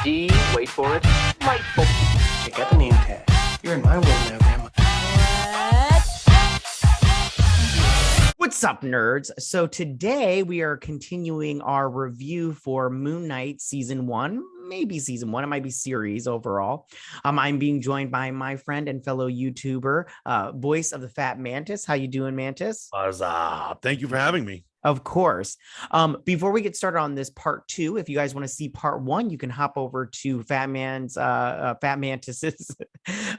D, wait for it, delightful. Check out the name tag. You're in my world now, Grandma. What's up, nerds? So today we are continuing our review for Moon Knight season 1, maybe season 1. It might be series overall. I'm being joined by my friend and fellow YouTuber, voice of the Fat Mantis. How you doing, Mantis? What's up? Thank you for having me. Of course. Before we get started on this part 2, if you guys want to see part 1, you can hop over to Fat Mantis's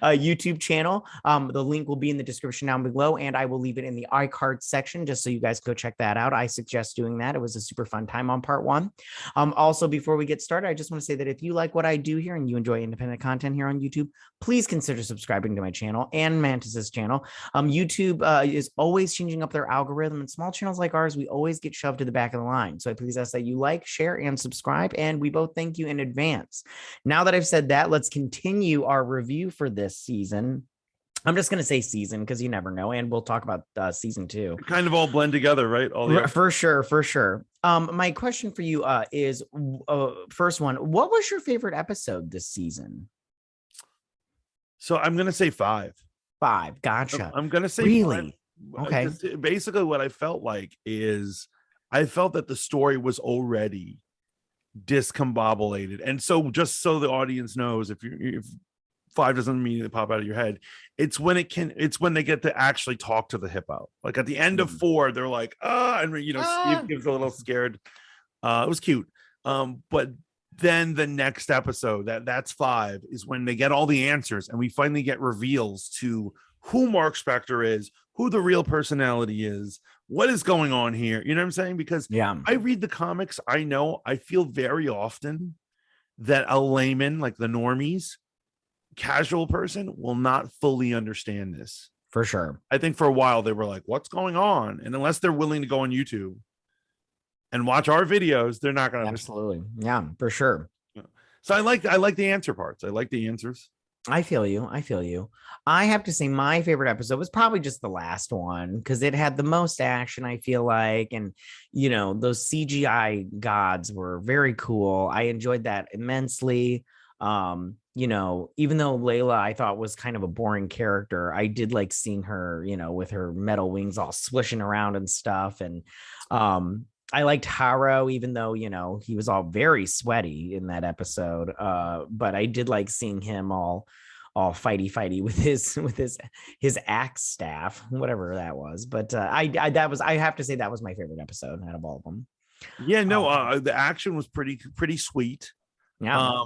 YouTube channel. The link will be in the description down below, and I will leave it in the iCard section just so you guys go check that out. I suggest doing that. It was a super fun time on part 1. Also, before we get started, I just want to say that if you like what I do here and you enjoy independent content here on YouTube, please consider subscribing to my channel and Mantis's channel. YouTube is always changing up their algorithm, and small channels like ours, we always get shoved to the back of the line. So I please ask that you like, share, and subscribe, and we both thank you in advance. Now that I've said that, let's continue our review for this season. I'm just going to say season because you never know, and we'll talk about season 2. Kind of all blend together, right? For sure. My question for you is, first one, what was your favorite episode this season? So I'm going to say 5. 5. Gotcha. I'm going to say really 5. Okay. Basically, what I felt like is I felt that the story was already discombobulated, and so just so the audience knows, if 5 doesn't immediately pop out of your head, it's when they get to actually talk to the hippo. Like at the end of 4, they're like, and Steve gives a little scared. It was cute. But then the next episode, that's 5, is when they get all the answers, and we finally get reveals to who Mark Spector is, who the real personality is, what is going on here. You know what I'm saying? Because I read the comics. I feel very often that a layman, like the normies, casual person, will not fully understand this. For sure. I think for a while they were like, what's going on? And unless they're willing to go on YouTube and watch our videos, they're not going to understand. Absolutely. Yeah, for sure. So I like the answer parts. I like the answers. I feel you. I have to say my favorite episode was probably just the last one because it had the most action, I feel like. And, those CGI gods were very cool. I enjoyed that immensely. Even though Layla, I thought was kind of a boring character, I did like seeing her, with her metal wings all swishing around and stuff. And, I liked Haro, even though, he was all very sweaty in that episode. But I did like seeing him all fighty with his axe staff, whatever that was. But I have to say that was my favorite episode out of all of them. Yeah, no, the action was pretty sweet. Yeah. I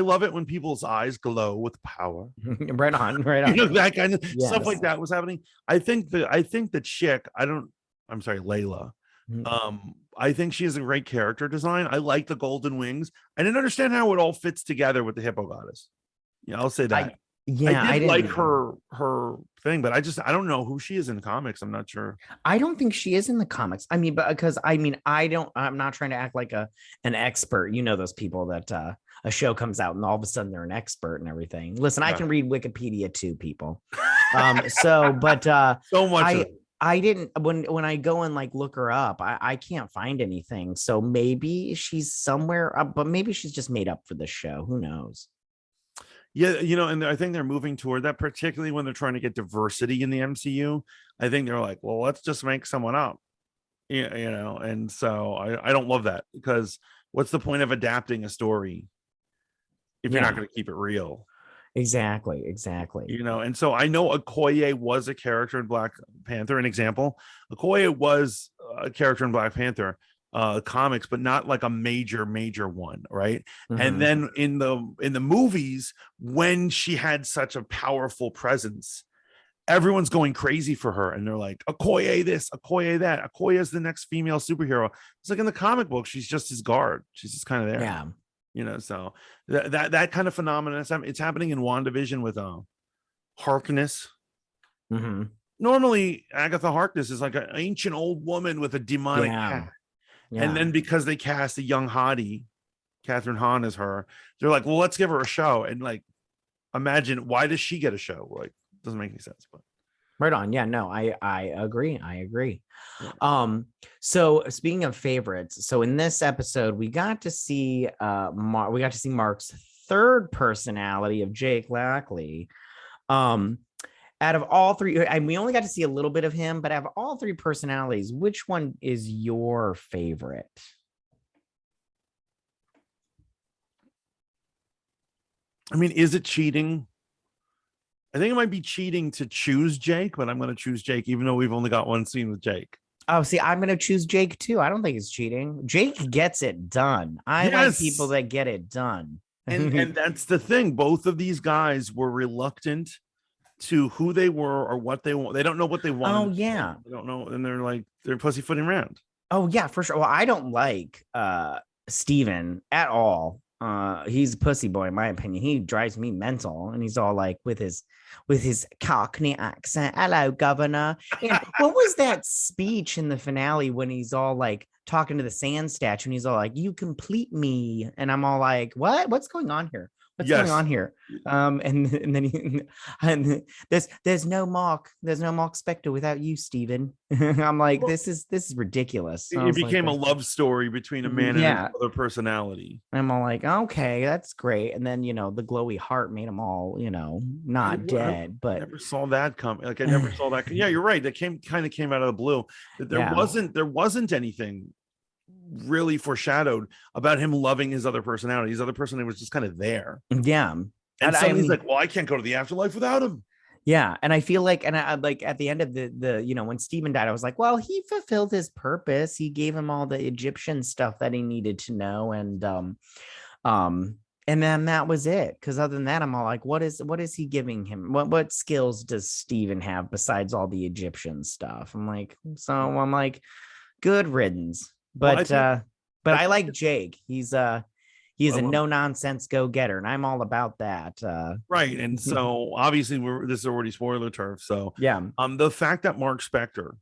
love it when people's eyes glow with power. Right on. That kind of stuff like that was happening. I think the chick, I'm sorry, Layla. I think she has a great character design. I like the golden wings. I didn't understand how it all fits together with the hippo goddess. Yeah, I'll say that. I did like her thing, but I don't know who she is in the comics. I'm not sure. I don't think she is in the comics. I'm not trying to act like an expert. Those people that a show comes out and all of a sudden they're an expert and everything. Listen, I can read Wikipedia too, people. So much. I didn't when I go and look her up, I can't find anything. So maybe she's somewhere, but maybe she's just made up for the show. Who knows? Yeah, and I think they're moving toward that, particularly when they're trying to get diversity in the MCU. I think they're like, well, let's just make someone up. And so I don't love that, because what's the point of adapting a story if you're not going to keep it real? Exactly. And so I know Okoye was a character in Black Panther. An example, Okoye was a character in Black Panther comics, but not like a major one, right? Mm-hmm. And then in the movies, when she had such a powerful presence, everyone's going crazy for her, and they're like, Okoye this, Okoye that. Okoye is the next female superhero. It's like in the comic book, she's just his guard. She's just kind of there. Yeah. So that kind of phenomenon, it's happening in WandaVision with Harkness. Mm-hmm. Normally, Agatha Harkness is like an ancient old woman with a demonic cat. Yeah. And then because they cast a young hottie, Catherine Hahn as her, they're like, well, let's give her a show. And imagine, why does she get a show? Doesn't make any sense. But Right on. Yeah, no, I agree. I agree. Yeah. So speaking of favorites, so in this episode, we got to see Mark's third personality of Jake Lackley. Um, out of all three, and we only got to see a little bit of him, but out of all three personalities, which one is your favorite? I mean, is it cheating? I think it might be cheating to choose Jake, but I'm going to choose Jake, even though we've only got one scene with Jake. Oh, see, I'm going to choose Jake too. I don't think it's cheating. Jake gets it done. I like people that get it done. And that's the thing. Both of these guys were reluctant to who they were or what they want. They don't know what they want. Oh, yeah. They don't know. And they're pussyfooting around. Oh, yeah, for sure. Well, I don't like Steven at all. He's a pussy boy, in my opinion. He drives me mental, and he's all like with his Cockney accent. Hello, governor. And what was that speech in the finale when he's all like talking to the sand statue and he's all like, you complete me, and I'm all like, what's going on here? What's going on here? And then and there's no Mark Spector without you, Steven. I'm like, this is ridiculous. It became a love story between a man and another personality. I'm all like, okay, that's great. And then, the glowy heart made them all, not dead. But I never saw that come. Like I never saw that. Yeah, you're right. That came out of the blue. There wasn't anything really foreshadowed about him loving his other personality. His other personality was just kind of there. Yeah. And he's like, well, I can't go to the afterlife without him. Yeah. And I feel like, and I like at the end of the when Steven died, I was like, well, he fulfilled his purpose. He gave him all the Egyptian stuff that he needed to know. And then that was it. Because other than that, I'm all like, what is he giving him? What skills does Steven have besides all the Egyptian stuff? I'm like, good riddance. But I like Jake. He's a no nonsense go getter, and I'm all about that. Right, and so obviously this is already spoiler turf. So yeah, the fact that Mark Spector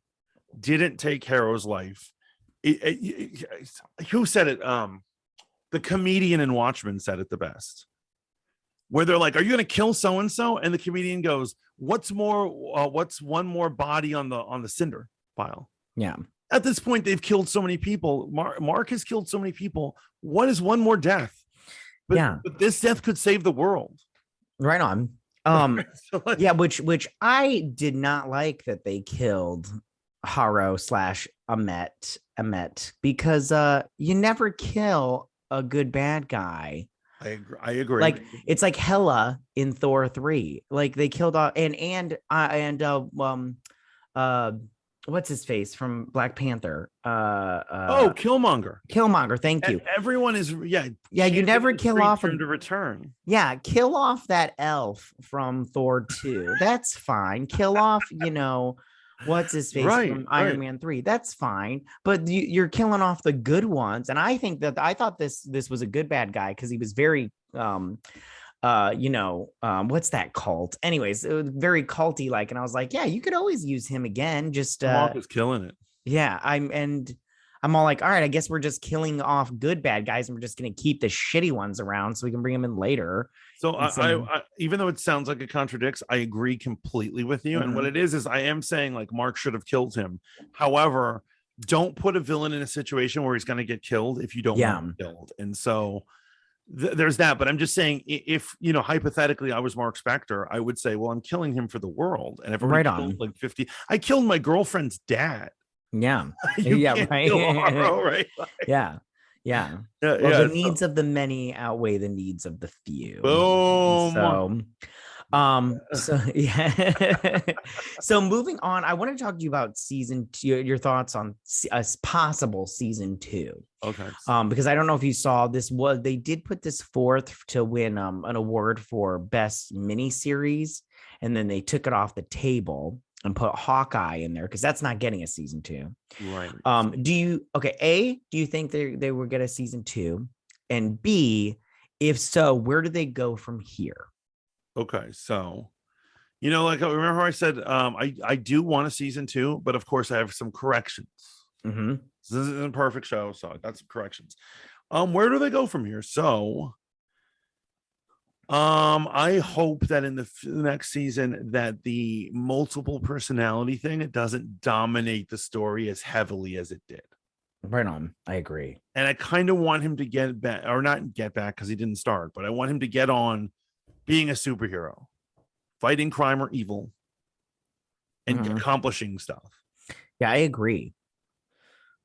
didn't take Harrow's life, who said it? The comedian in Watchmen said it the best, where they're like, "Are you going to kill so and so?" And the comedian goes, "What's one more body on the cinder pile?" Yeah. At this point, they've killed so many people. Mark has killed so many people. What is one more death? But this death could save the world. Right on. Yeah, which I did not like that they killed Harrow / Amet because you never kill a good bad guy. I agree. Like it's like Hela in Thor 3. Like they killed what's his face from Black Panther? Killmonger. Thank you. And everyone is you never kill off to return. Yeah, kill off that elf from Thor 2. That's fine. Kill off, what's his face from Iron Man 3. That's fine. But you're killing off the good ones. And I thought this was a good bad guy because he was very what's that cult? Anyways, it was very culty like, and I was like, yeah, you could always use him again. Just Mark is killing it. Yeah, I'm all like, all right, I guess we're just killing off good bad guys, and we're just gonna keep the shitty ones around so we can bring them in later. So I even though it sounds like it contradicts, I agree completely with you. Mm-hmm. And what it is I am saying like Mark should have killed him. However, don't put a villain in a situation where he's going to get killed if you don't want him killed. And so there's that. But I'm just saying, if hypothetically I was Mark Spector, I would say, well, I'm killing him for the world. And if killed like 50, I killed my girlfriend's dad. Yeah. Right. Yeah. The needs of the many outweigh the needs of the few. Boom. So moving on, I want to talk to you about season 2, your thoughts on a possible season 2. Okay. Because I don't know if you saw they did put this forth to win an award for best miniseries, and then they took it off the table and put Hawkeye in there because that's not getting a season 2. Right. Do you think they will get a season 2? And B, if so, where do they go from here? Okay, so like remember I said I do want a season 2, but of course I have some corrections. Mm-hmm. This isn't a perfect show, so I got some corrections. Where do they go from here? So I hope that in the next season that the multiple personality thing, it doesn't dominate the story as heavily as it did. Right on. I agree. And I kind of want him to get back, or not get back because he didn't start, but I want him to get on being a superhero, fighting crime or evil, and accomplishing stuff. Yeah, I agree.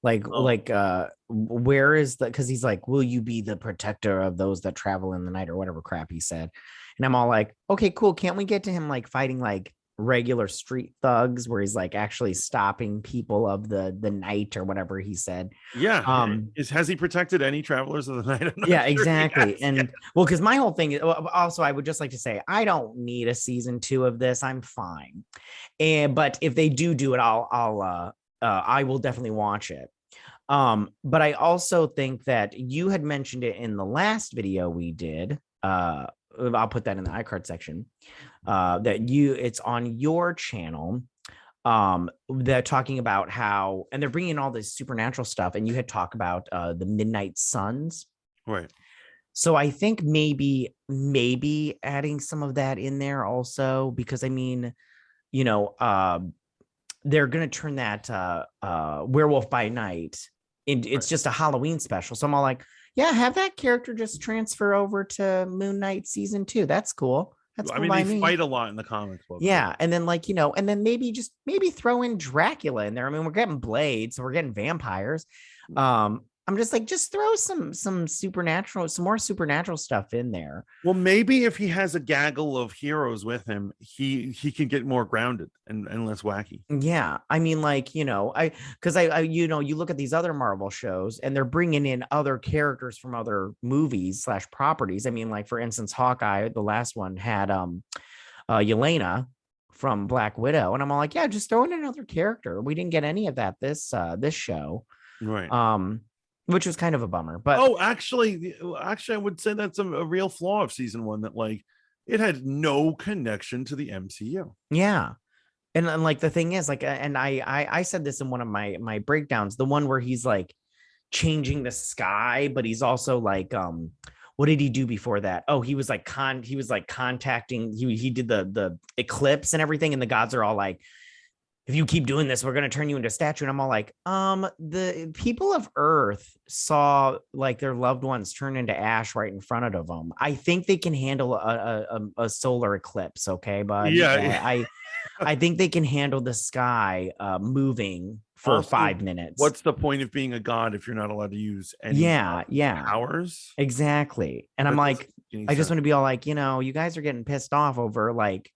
Where is the, because he's like, will you be the protector of those that travel in the night or whatever crap he said? And I'm all like, okay, cool. Can't we get to him like fighting like regular street thugs where he's like actually stopping people of the night or whatever he said? Yeah. Has he protected any travelers of the night? Yeah, sure, exactly. And well, because my whole thing is also, I would just like to say, I don't need a season 2 of this. I'm fine. But if they do it, I will definitely watch it. But I also think that you had mentioned it in the last video we did. I'll put that in the iCard section. That it's on your channel. They're talking about how, and they're bringing in all this supernatural stuff, and you had talked about the Midnight Suns. Right. So I think maybe adding some of that in there also, because I mean, they're going to turn that Werewolf by Night. It's just a Halloween special. So I'm all like, yeah, have that character just transfer over to Moon Knight season 2. That's cool. That's cool. I mean, they fight a lot in the comic book. Yeah. And then and then maybe throw in Dracula in there. I mean, we're getting Blade, so we're getting vampires. I'm just like, just throw some more supernatural stuff in there. Well, maybe if he has a gaggle of heroes with him, he can get more grounded and less wacky. Yeah, I mean, you look at these other Marvel shows and they're bringing in other characters from other movies / properties. I mean, like for instance, Hawkeye, the last one had Yelena from Black Widow, and I'm all like, yeah, just throw in another character. We didn't get any of that this show, right? Which was kind of a bummer. But actually, I would say that's a real flaw of season 1, that like it had no connection to the MCU. Yeah. And like the thing is, like, and I said this in one of my breakdowns, the one where he's like changing the sky, but he's also like, what did he do before that? Oh, he was like contacting, he did the eclipse and everything, and the gods are all like, if you keep doing this, we're going to turn you into a statue. And I'm all like, the people of Earth saw like their loved ones turn into ash right in front of them. I think they can handle a solar eclipse. Okay. But yeah, I think they can handle the sky moving for also, 5 minutes. What's the point of being a god if you're not allowed to use any powers? Exactly. And I'm like, I just want to be all like, you guys are getting pissed off over like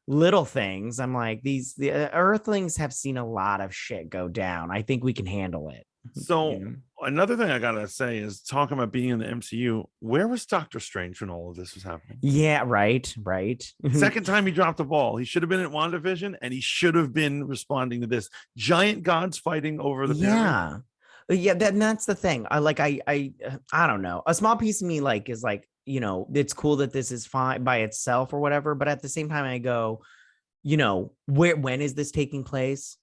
little things. I'm like, the Earthlings have seen a lot of shit go down. I think we can handle it. So another thing I gotta say is, talking about being in the MCU, where was Doctor Strange when all of this was happening? Yeah, right. Second time he dropped the ball. He should have been at WandaVision, and he should have been responding to this. Giant gods fighting over the pyramid. That's the thing. I don't know. A small piece of me is like, it's cool that this is fine by itself or whatever, but at the same time I go, when is this taking place?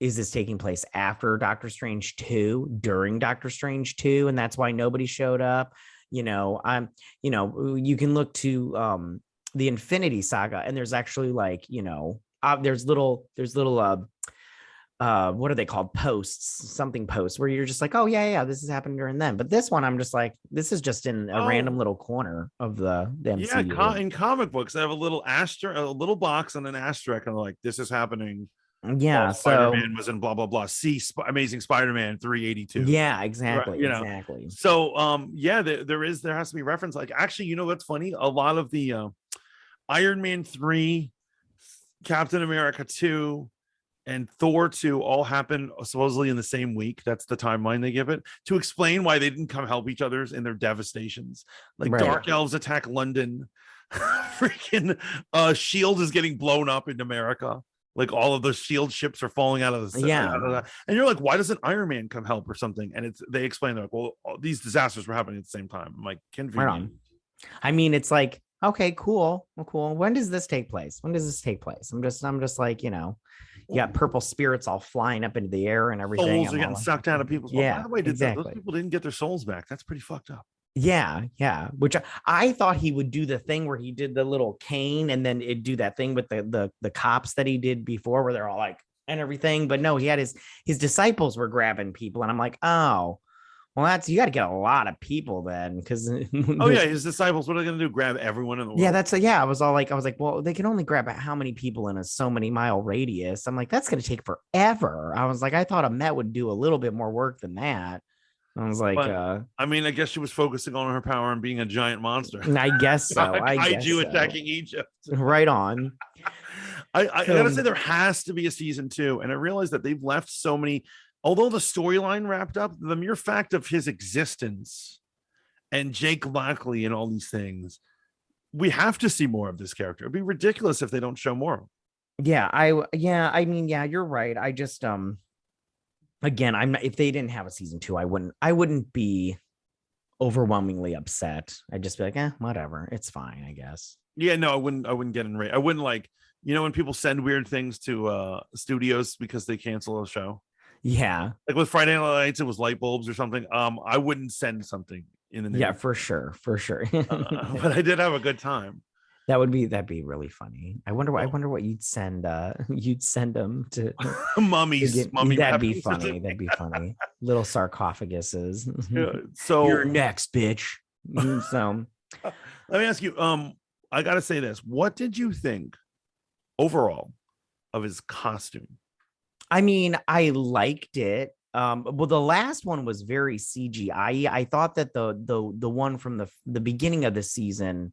Is this taking place after Doctor Strange 2, during Doctor Strange 2, and that's why nobody showed up? You can look to the Infinity Saga, and there's actually there's little what are they called, something posts where you're just like, oh yeah, this is happening during them. But this one, I'm just like, this is just in a random little corner of the MCU. Yeah, in comic books they have a little little box and an asterisk, and like, this is happening. Yeah, Spider-Man was in blah blah blah. See, Amazing Spider-Man 382. Yeah, exactly. Right, exactly. So there has to be reference. Like, actually, what's funny? A lot of the Iron Man 3, Captain America 2, and Thor 2 all happen supposedly in the same week. That's the timeline they give it, to explain why they didn't come help each other's in their devastations. Like, Dark Elves attack London. Freaking Shield is getting blown up in America. Like, all of the Shield ships are falling out of the and you're like, why doesn't Iron Man come help or something? And they explain, they're like, well, these disasters were happening at the same time. I'm like, convenient. I mean, it's like, okay, cool. Well, cool. When does this take place? I'm just like, you got purple spirits all flying up into the air and everything. Souls are getting sucked out of people's. Yeah, by the way, exactly. those people didn't get their souls back? That's pretty fucked up. Yeah. Which I thought he would do the thing where he did the little cane and then it do that thing with the cops that he did before where they're all like and everything. But no, he had his disciples were grabbing people, and I'm like, oh, well, that's you got to get a lot of people then, because Oh yeah, his disciples. What are they going to do? Grab everyone in the world? yeah, I was like, well, they can only grab how many people in a so many mile radius. I'm like, that's going to take forever. I was like, I thought a Met would do a little bit more work than that. I was like, But, I mean, I guess she was focusing on her power and being a giant monster. I guess so. I guess Kaiju so. attacking Egypt. Right on. I gotta say there has to be a season 2, and I realize that they've left so many. Although the storyline wrapped up, the mere fact of his existence and Jake Lockley and all these things, we have to see more of this character. It'd be ridiculous if they don't show more. Yeah, I mean, yeah, you're right. I just again, I'm not, if they didn't have a season 2, I wouldn't be overwhelmingly upset. I'd just be like, whatever, it's fine, I guess. Yeah, no, I wouldn't get enraged. I wouldn't, like, when people send weird things to studios because they cancel a show. Yeah, like with Friday Night Lights, it was light bulbs or something. I wouldn't send something in the name. Yeah, for sure. But I did have a good time. That'd be really funny. I wonder what you'd send them to mummies. Mummy that'd be funny. That'd be funny. Little sarcophaguses. Yeah, so you're next, bitch. So let me ask you, I gotta say this. What did you think overall of his costume? I mean, I liked it. Well, the last one was very CGI. I thought that the one from the beginning of the season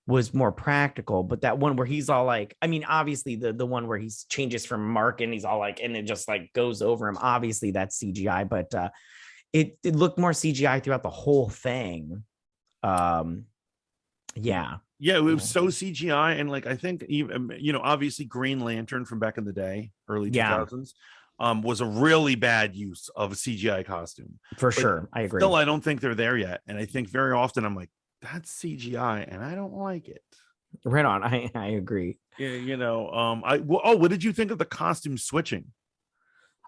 was more practical, but that one where he's all like, I mean, obviously the one where he changes from Mark and he's all like, and it just like goes over him. Obviously that's CGI, but it looked more CGI throughout the whole thing. Yeah, it was so CGI, and like I think even obviously Green Lantern from back in the day, early 2000s, was a really bad use of a CGI costume. For sure, I agree. Still, I don't think they're there yet, and I think very often I'm like, that's CGI, and I don't like it. Right on, I agree. Yeah, what did you think of the costume switching?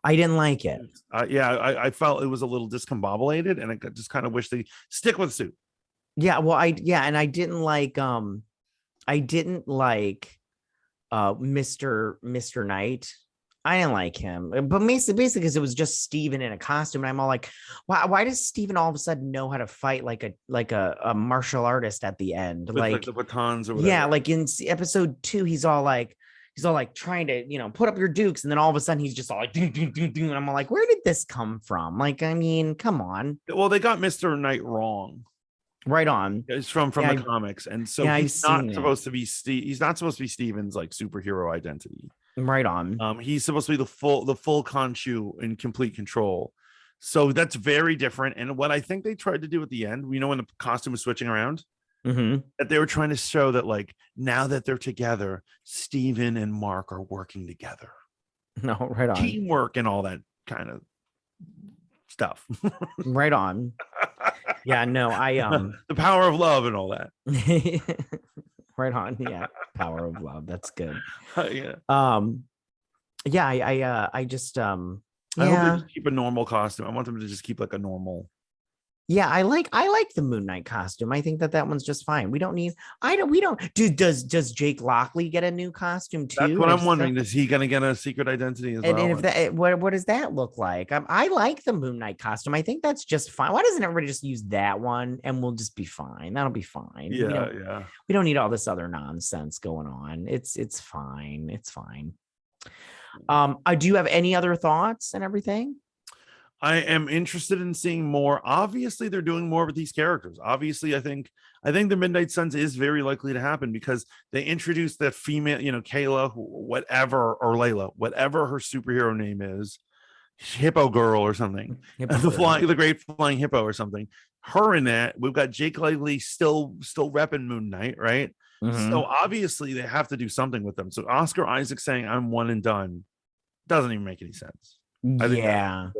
I didn't like it. I felt it was a little discombobulated, and I just kind of wish they stick with the suit. Yeah, well, and I didn't like Mr. Knight. I didn't like him, but basically because it was just Steven in a costume, and I'm all like, why does Steven all of a sudden know how to fight like a martial artist at the end, with like the batons or whatever? Yeah, like in episode 2, he's all like trying to put up your dukes, and then all of a sudden he's just all like doo, doo, doo, doo, and I'm like, where did this come from? Like, I mean, come on. Well, they got Mr. Knight wrong. Right on. It's from the comics, and so he's not supposed to be he's not supposed to be Steven's like superhero identity. Right on. He's supposed to be the full Khonshu in complete control. So that's very different. And what I think they tried to do at the end, when the costume was switching around, that they were trying to show that like now that they're together, Steven and Mark are working together. No, right on. Teamwork and all that kind of stuff. Right on. Yeah, no, the power of love and all that. Right on. Yeah, power of love. That's good. Yeah. I just I hope they just keep a normal costume. I want them to just keep like a normal. Yeah, I like the Moon Knight costume. I think that one's just fine. We don't. Does Jake Lockley get a new costume too? That's what I'm wondering. Is he gonna get a secret identity as well? And if that, what does that look like? I like the Moon Knight costume. I think that's just fine. Why doesn't everybody just use that one and we'll just be fine? That'll be fine. Yeah, we don't need all this other nonsense going on. It's fine. It's fine. Do you have any other thoughts and everything? I am interested in seeing more. Obviously, they're doing more with these characters. Obviously, I think the Midnight Suns is very likely to happen because they introduced that female, Kayla, whatever, or Layla, whatever her superhero name is, Hippo Girl or something, the Great Flying Hippo or something. Her in that. We've got Jake Lively still repping Moon Knight, right? Mm-hmm. So obviously they have to do something with them. So Oscar Isaac saying I'm one and done doesn't even make any sense. Yeah,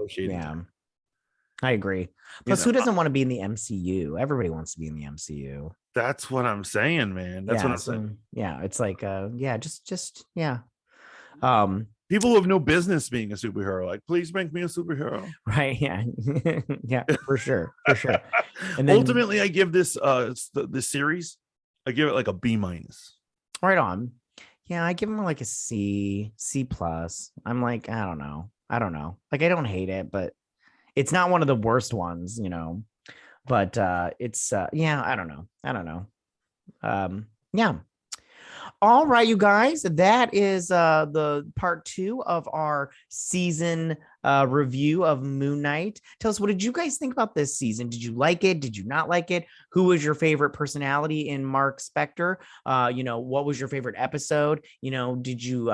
I agree. Plus, who doesn't want to be in the MCU? Everybody wants to be in the MCU. That's what I'm saying, man. That's what I'm saying. Yeah, it's like, just. People who have no business being a superhero, like, please make me a superhero. Right. Yeah. Yeah, for sure. For sure. And then Ultimately, I give this the series, I give it like a B-. right on. Yeah, I give him like a C plus. I'm like, I don't know. Like, I don't hate it, but it's not one of the worst ones, but it's yeah, I don't know. Yeah. All right, you guys, that is the part 2 of our season review of Moon Knight. Tell us, what did you guys think about this season? Did you like it? Did you not like it? Who was your favorite personality in Mark Spector? What was your favorite episode? Did you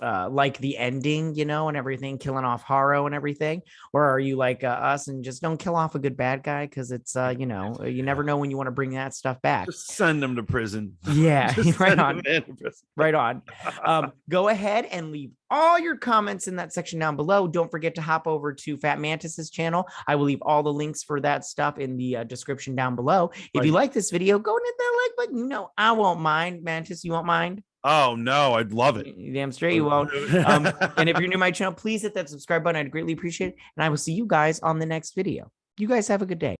like the ending, and everything, killing off Haro and everything? Or are you like us and just don't kill off a good bad guy because it's, you never know when you want to bring that stuff back. Just send them to prison. Yeah, right on. Prison. Right on. Go ahead and leave all your comments in that section down below. Don't forget to hop over to Fat Mantis's channel. I will leave all the links for that stuff in the description down below. If you like this video, go and hit that like button. I won't mind. Mantis, you won't mind? Oh no, I'd love it. Damn straight you won't. And if you're new to my channel, please hit that subscribe button. I'd greatly appreciate it. And I will see you guys on the next video. You guys have a good day.